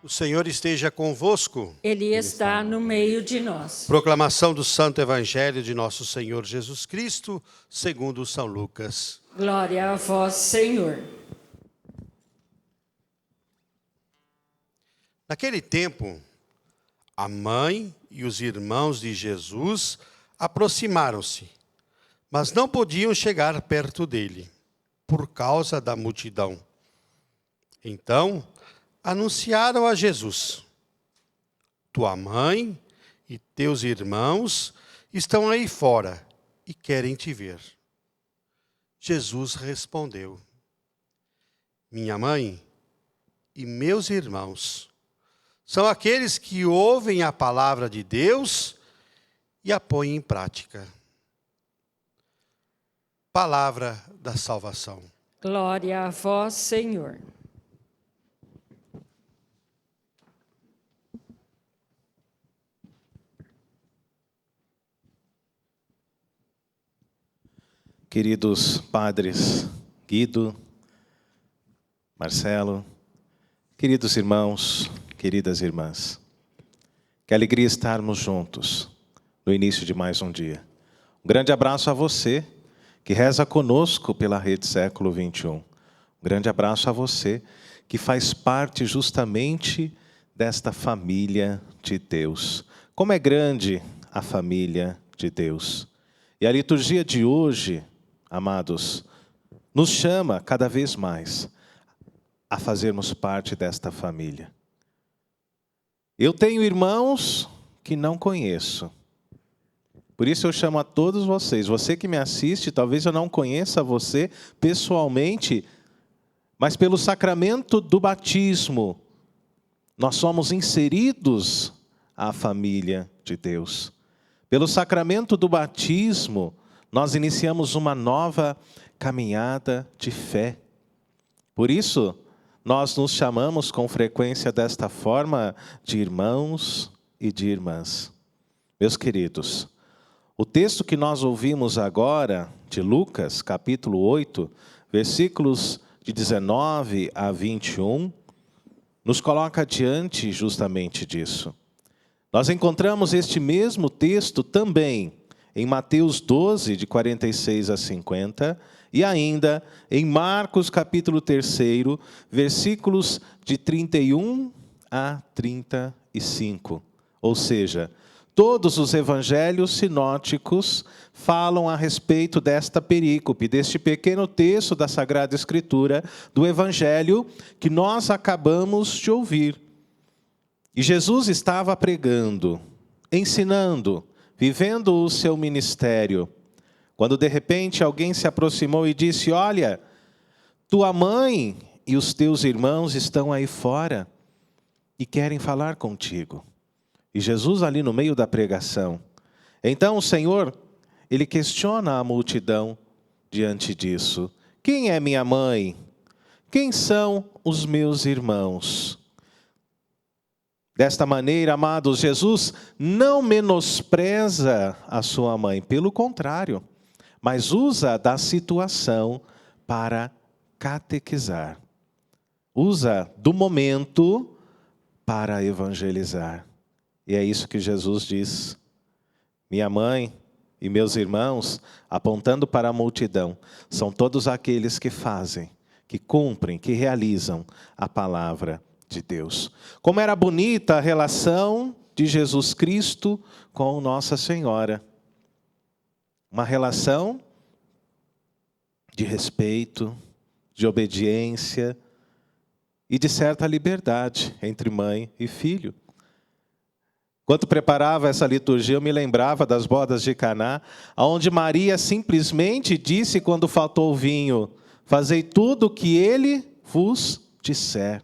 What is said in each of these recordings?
O Senhor esteja convosco. Ele está no meio de nós. Proclamação do Santo Evangelho de nosso Senhor Jesus Cristo, segundo São Lucas. Glória a vós, Senhor. Naquele tempo, a mãe e os irmãos de Jesus aproximaram-se, mas não podiam chegar perto dele, por causa da multidão. Então, anunciaram a Jesus: tua mãe e teus irmãos estão aí fora e querem te ver. Jesus respondeu: minha mãe e meus irmãos são aqueles que ouvem a palavra de Deus e a põem em prática. Palavra da salvação. Glória a vós, Senhor. Queridos padres Guido, Marcelo, queridos irmãos, queridas irmãs, que alegria estarmos juntos no início de mais um dia. Um grande abraço a você que reza conosco pela Rede Século XXI. Um grande abraço a você que faz parte justamente desta família de Deus. Como é grande a família de Deus. E a liturgia de hoje, amados, nos chama cada vez mais a fazermos parte desta família. Eu tenho irmãos que não conheço. Por isso eu chamo a todos vocês. Você que me assiste, talvez eu não conheça você pessoalmente, mas pelo sacramento do batismo, nós somos inseridos à família de Deus. Pelo sacramento do batismo, nós iniciamos uma nova caminhada de fé. Por isso, nós nos chamamos com frequência desta forma de irmãos e de irmãs. Meus queridos, o texto que nós ouvimos agora, de Lucas, capítulo 8, versículos de 19 a 21, nos coloca diante justamente disso. Nós encontramos este mesmo texto também em Mateus 12, de 46 a 50, e ainda em Marcos, capítulo 3, versículos de 31 a 35. Ou seja, todos os evangelhos sinóticos falam a respeito desta perícope, deste pequeno texto da Sagrada Escritura, do evangelho que nós acabamos de ouvir. E Jesus estava pregando, ensinando, vivendo o seu ministério, quando de repente alguém se aproximou e disse: olha, tua mãe e os teus irmãos estão aí fora e querem falar contigo. E Jesus ali no meio da pregação. Então o Senhor, Ele questiona a multidão diante disso. Quem é minha mãe? Quem são os meus irmãos? Desta maneira, amados, Jesus não menospreza a sua mãe, pelo contrário, mas usa da situação para catequizar. Usa do momento para evangelizar. E é isso que Jesus diz. Minha mãe e meus irmãos, apontando para a multidão, são todos aqueles que fazem, que cumprem, que realizam a palavra de Deus. Como era bonita a relação de Jesus Cristo com Nossa Senhora. Uma relação de respeito, de obediência e de certa liberdade entre mãe e filho. Enquanto preparava essa liturgia, eu me lembrava das bodas de Caná, onde Maria simplesmente disse quando faltou o vinho: fazei tudo o que ele vos disser.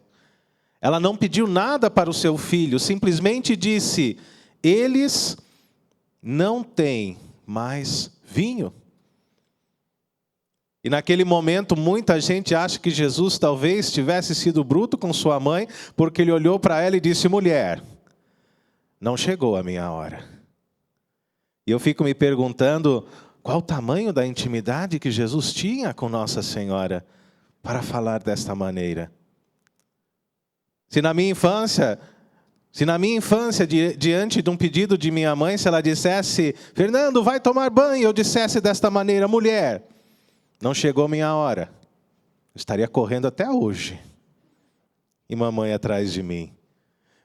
Ela não pediu nada para o seu filho, simplesmente disse: eles não têm mais vinho. E naquele momento, muita gente acha que Jesus talvez tivesse sido bruto com sua mãe, porque ele olhou para ela e disse: mulher, não chegou a minha hora. E eu fico me perguntando qual o tamanho da intimidade que Jesus tinha com Nossa Senhora para falar desta maneira. Se na minha infância, diante de um pedido de minha mãe, se ela dissesse, Fernando, vai tomar banho, eu dissesse desta maneira, mulher, não chegou minha hora, eu estaria correndo até hoje. E mamãe atrás de mim.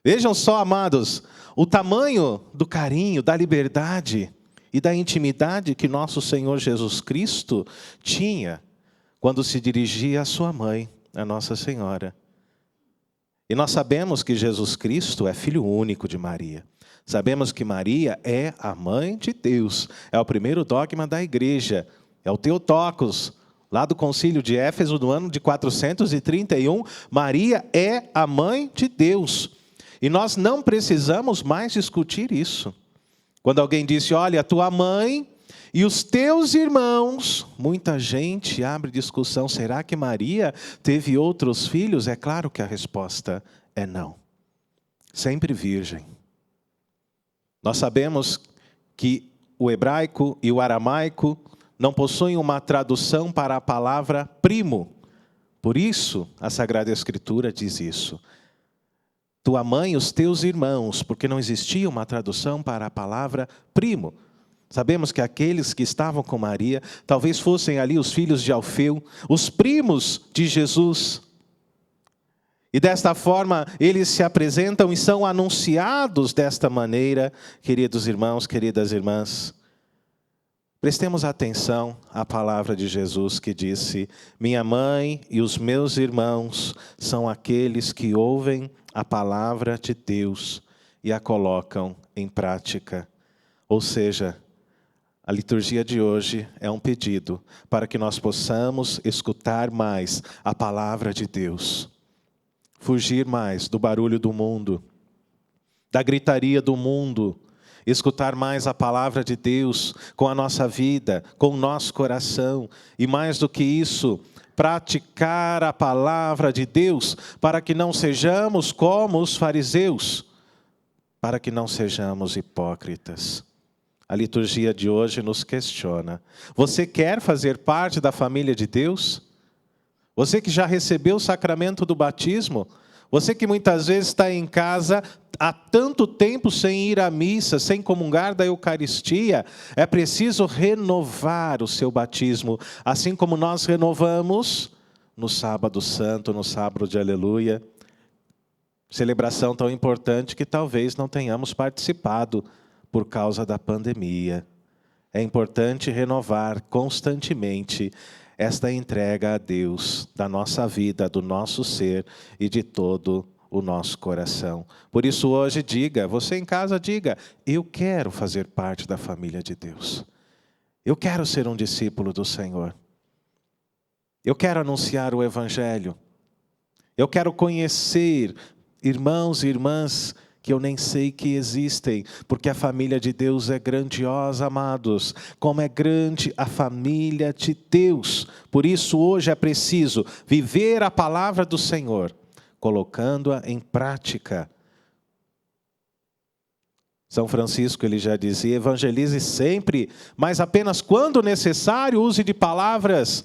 Vejam só, amados, o tamanho do carinho, da liberdade e da intimidade que nosso Senhor Jesus Cristo tinha quando se dirigia à sua mãe, a Nossa Senhora. E nós sabemos que Jesus Cristo é filho único de Maria. Sabemos que Maria é a mãe de Deus. É o primeiro dogma da igreja. É o Theotokos, lá do concílio de Éfeso, do ano de 431. Maria é a mãe de Deus. E nós não precisamos mais discutir isso. Quando alguém disse, olha, a tua mãe e os teus irmãos, muita gente abre discussão, será que Maria teve outros filhos? É claro que a resposta é não. Sempre virgem. Nós sabemos que o hebraico e o aramaico não possuem uma tradução para a palavra primo. Por isso, a Sagrada Escritura diz isso. Tua mãe e os teus irmãos, porque não existia uma tradução para a palavra primo. Sabemos que aqueles que estavam com Maria, talvez fossem ali os filhos de Alfeu, os primos de Jesus. E desta forma, eles se apresentam e são anunciados desta maneira, queridos irmãos, queridas irmãs. Prestemos atenção à palavra de Jesus que disse, minha mãe e os meus irmãos são aqueles que ouvem a palavra de Deus e a colocam em prática. Ou seja, a liturgia de hoje é um pedido para que nós possamos escutar mais a palavra de Deus. Fugir mais do barulho do mundo, da gritaria do mundo. Escutar mais a palavra de Deus com a nossa vida, com o nosso coração. E mais do que isso, praticar a palavra de Deus para que não sejamos como os fariseus, para que não sejamos hipócritas. A liturgia de hoje nos questiona. Você quer fazer parte da família de Deus? Você que já recebeu o sacramento do batismo? Você que muitas vezes está em casa há tanto tempo sem ir à missa, sem comungar da Eucaristia, é preciso renovar o seu batismo, assim como nós renovamos no Sábado Santo, no Sábado de Aleluia. Celebração tão importante que talvez não tenhamos participado por causa da pandemia. É importante renovar constantemente esta entrega a Deus, da nossa vida, do nosso ser e de todo o nosso coração. Por isso hoje diga, você em casa diga, eu quero fazer parte da família de Deus. Eu quero ser um discípulo do Senhor. Eu quero anunciar o Evangelho. Eu quero conhecer irmãos e irmãs que eu nem sei que existem, porque a família de Deus é grandiosa, amados, como é grande a família de Deus. Por isso hoje é preciso viver a palavra do Senhor, colocando-a em prática. São Francisco, ele já dizia, evangelize sempre, mas apenas quando necessário use de palavras,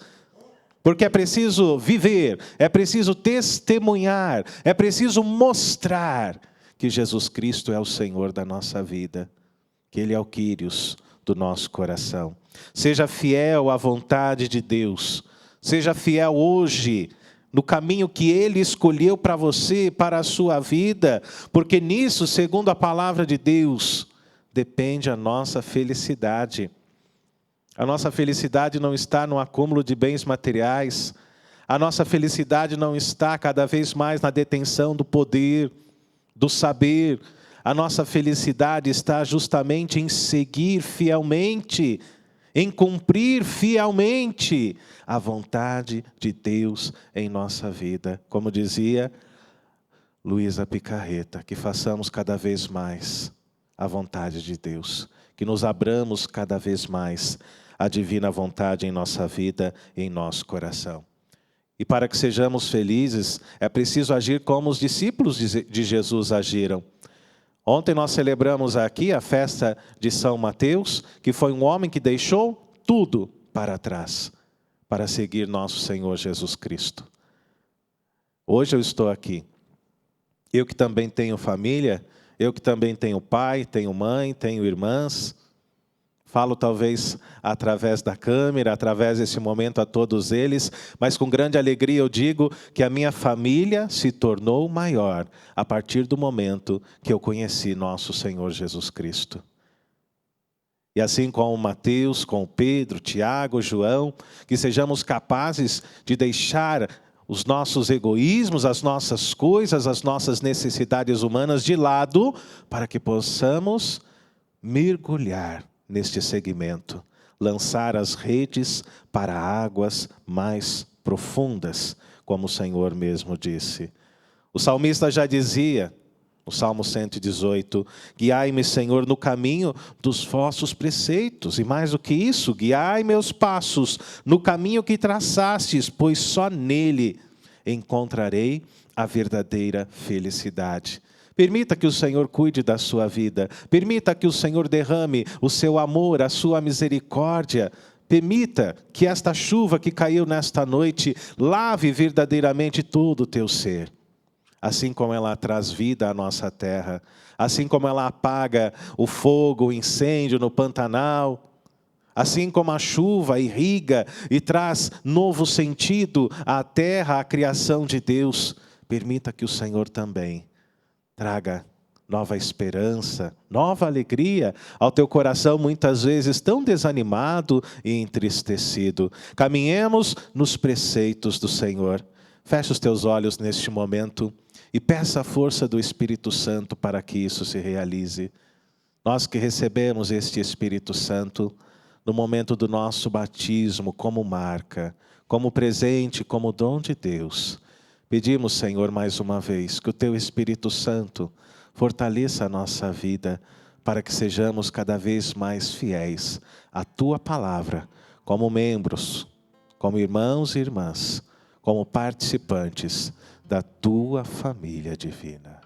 porque é preciso viver, é preciso testemunhar, é preciso mostrar que Jesus Cristo é o Senhor da nossa vida, que Ele é o Quírios do nosso coração. Seja fiel à vontade de Deus, seja fiel hoje no caminho que Ele escolheu para você, para a sua vida, porque nisso, segundo a palavra de Deus, depende a nossa felicidade. A nossa felicidade não está no acúmulo de bens materiais, a nossa felicidade não está cada vez mais na detenção do poder, do saber. A nossa felicidade está justamente em seguir fielmente, em cumprir fielmente a vontade de Deus em nossa vida. Como dizia Luísa Picarreta, que façamos cada vez mais a vontade de Deus, que nos abramos cada vez mais à divina vontade em nossa vida e em nosso coração. E para que sejamos felizes, é preciso agir como os discípulos de Jesus agiram. Ontem nós celebramos aqui a festa de São Mateus, que foi um homem que deixou tudo para trás, para seguir nosso Senhor Jesus Cristo. Hoje eu estou aqui, Eu que também tenho família, eu que também tenho pai, tenho mãe, tenho irmãs. Falo talvez através da câmera, através desse momento a todos eles, mas com grande alegria eu digo que a minha família se tornou maior a partir do momento que eu conheci nosso Senhor Jesus Cristo. E assim com o Mateus, com o Pedro, Tiago, João, que sejamos capazes de deixar os nossos egoísmos, as nossas coisas, as nossas necessidades humanas de lado, para que possamos mergulhar neste segmento, lançar as redes para águas mais profundas, como o Senhor mesmo disse. O salmista já dizia, no Salmo 118, guiai-me, Senhor, no caminho dos vossos preceitos, e mais do que isso, guiai meus passos no caminho que traçastes, pois só nele encontrarei a verdadeira felicidade. Permita que o Senhor cuide da sua vida. Permita que o Senhor derrame o seu amor, a sua misericórdia. Permita que esta chuva que caiu nesta noite lave verdadeiramente todo o teu ser. Assim como ela traz vida à nossa terra, assim como ela apaga o fogo, o incêndio no Pantanal, assim como a chuva irriga e traz novo sentido à terra, à criação de Deus, permita que o Senhor também traga nova esperança, nova alegria ao teu coração, muitas vezes tão desanimado e entristecido. Caminhemos nos preceitos do Senhor. Feche os teus olhos neste momento e peça a força do Espírito Santo para que isso se realize. Nós que recebemos este Espírito Santo no momento do nosso batismo como marca, como presente, como dom de Deus, pedimos, Senhor, mais uma vez, que o Teu Espírito Santo fortaleça a nossa vida para que sejamos cada vez mais fiéis à Tua Palavra, como membros, como irmãos e irmãs, como participantes da Tua família divina.